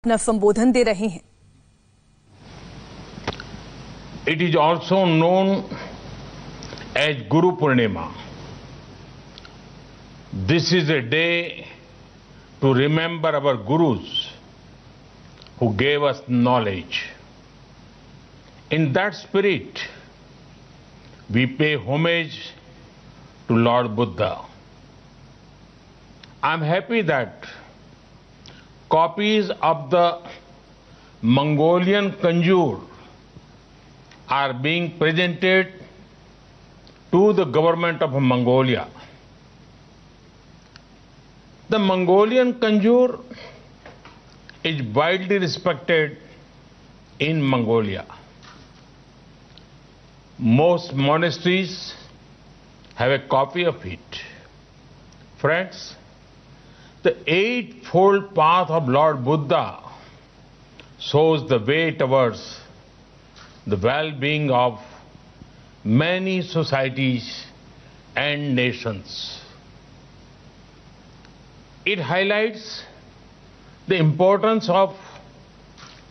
अपना संबोधन दे रहे हैं। It is also known as Guru Purnima. This is a day to remember our Gurus who gave us knowledge. In that spirit, we pay homage to Lord Buddha. I am happy that copies of the Mongolian Kanjur are being presented to the government of Mongolia. The Mongolian Kanjur is widely respected in Mongolia. Most monasteries have a copy of it. Friends, the Eightfold Path of Lord Buddha shows the way towards the well-being of many societies and nations. It highlights the importance of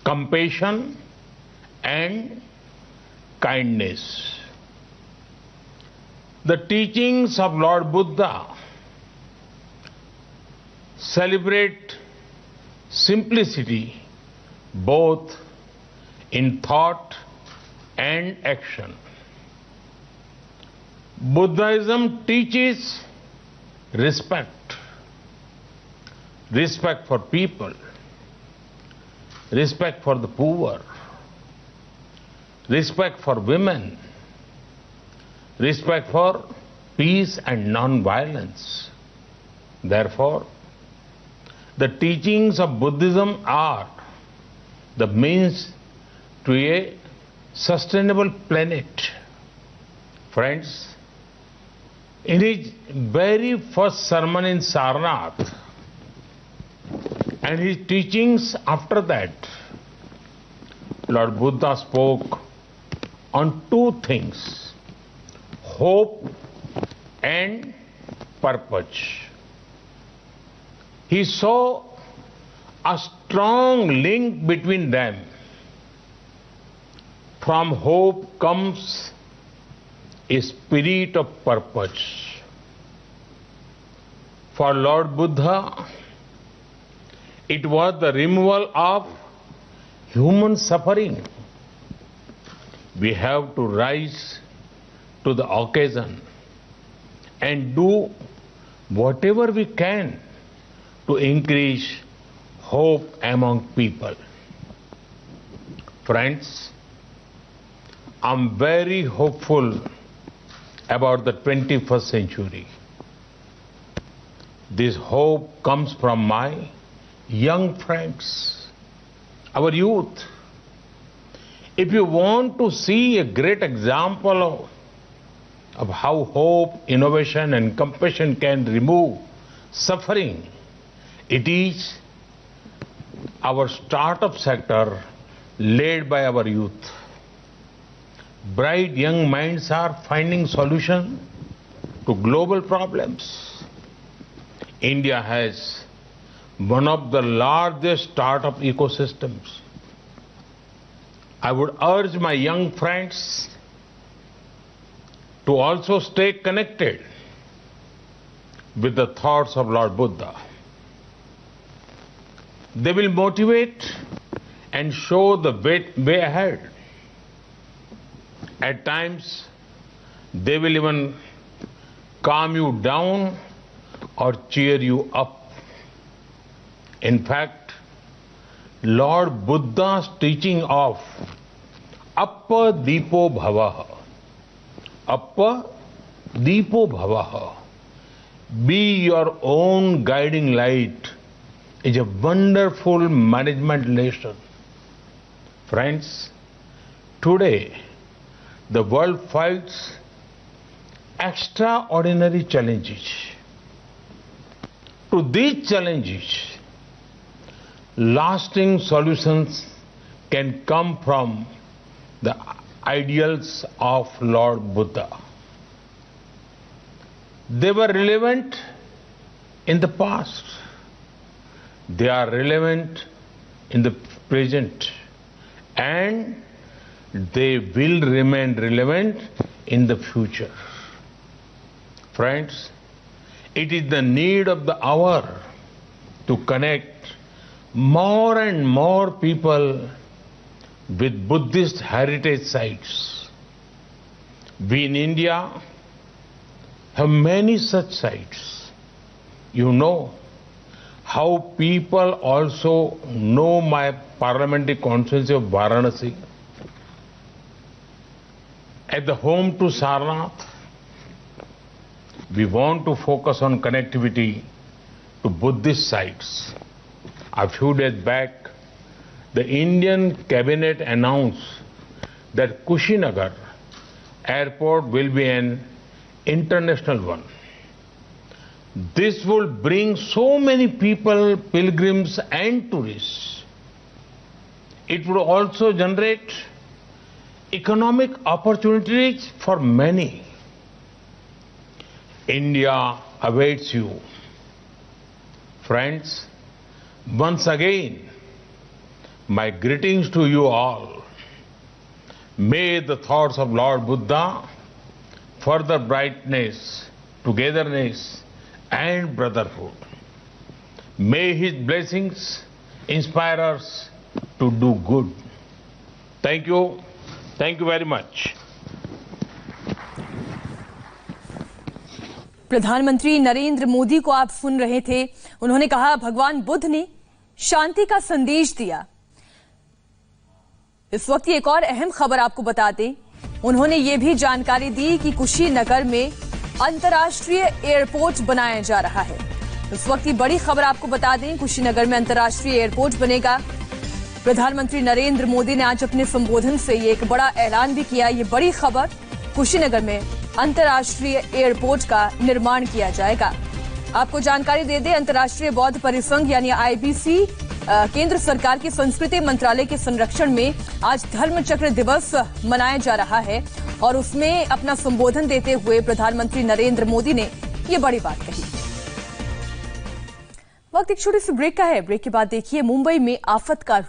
compassion and kindness. The teachings of Lord Buddha celebrate simplicity both in thought and action. Buddhism teaches respect for people, respect for the poor, respect for women, respect for peace and non-violence. Therefore, the teachings of Buddhism are the means to a sustainable planet. Friends, in his very first sermon in Sarnath and his teachings after that, Lord Buddha spoke on two things: hope and purpose. He saw a strong link between them. From hope comes a spirit of purpose. For Lord Buddha, it was the removal of human suffering. We have to rise to the occasion and do whatever we can to increase hope among people. Friends, I'm very hopeful about the 21st century. This hope comes from my young friends, our youth. If you want to see a great example of how hope, innovation, and compassion can remove suffering, it is our startup sector led by our youth. Bright young minds are finding solutions to global problems. India has one of the largest startup ecosystems. I would urge my young friends to also stay connected with the thoughts of Lord Buddha. They will motivate and show the way ahead. At times, they will even calm you down or cheer you up. In fact, Lord Buddha's teaching of Appa Deepo Bhavaha, be your own guiding light, is a wonderful management lesson. Friends, today the world fights extraordinary challenges. To these challenges, lasting solutions can come from the ideals of Lord Buddha. They were relevant in the past. They are relevant in the present, and they will remain relevant in the future. Friends, it is the need of the hour to connect more and more people with Buddhist heritage sites. We in India have many such sites. You know how people also know my parliamentary constituency of Varanasi. At the home to Sarnath, we want to focus on connectivity to Buddhist sites. A few days back, the Indian cabinet announced that Kushinagar airport will be an international one. This will bring so many people, pilgrims and tourists. It would also generate economic opportunities for many. India awaits you. Friends, once again, my greetings to you all. May the thoughts of Lord Buddha further brightness, togetherness and brotherhood. May his blessings inspire us to do good. Thank you. Thank you very much. प्रधानमंत्री नरेंद्र मोदी को आप सुन रहे थे। उन्होंने कहा भगवान बुद्ध ने शांति का संदेश दिया। इस वक्त एक और अहम खबर आपको बता दें, उन्होंने ये भी जानकारी दी कि कुशीनगर में अंतर्राष्ट्रीय एयरपोर्ट बनाया जा रहा है। इस वक्त की बड़ी खबर आपको बता दें, कुशीनगर में अंतर्राष्ट्रीय एयरपोर्ट बनेगा। प्रधानमंत्री नरेंद्र मोदी ने आज अपने संबोधन से ये एक बड़ा ऐलान भी किया। ये बड़ी खबर, कुशीनगर में अंतर्राष्ट्रीय एयरपोर्ट का निर्माण किया जाएगा। आपको जानकारी दे दें, अंतर्राष्ट्रीय बौद्ध परिसंघ यानी आईबीसी केंद्र सरकार के संस्कृति मंत्रालय के संरक्षण में आज धर्म चक्र दिवस मनाया जा रहा है और उसमें अपना संबोधन देते हुए प्रधानमंत्री नरेंद्र मोदी ने ये बड़ी बात कही। वक्त एक छोटी सी ब्रेक का है। ब्रेक के बाद देखिए मुंबई में आफत का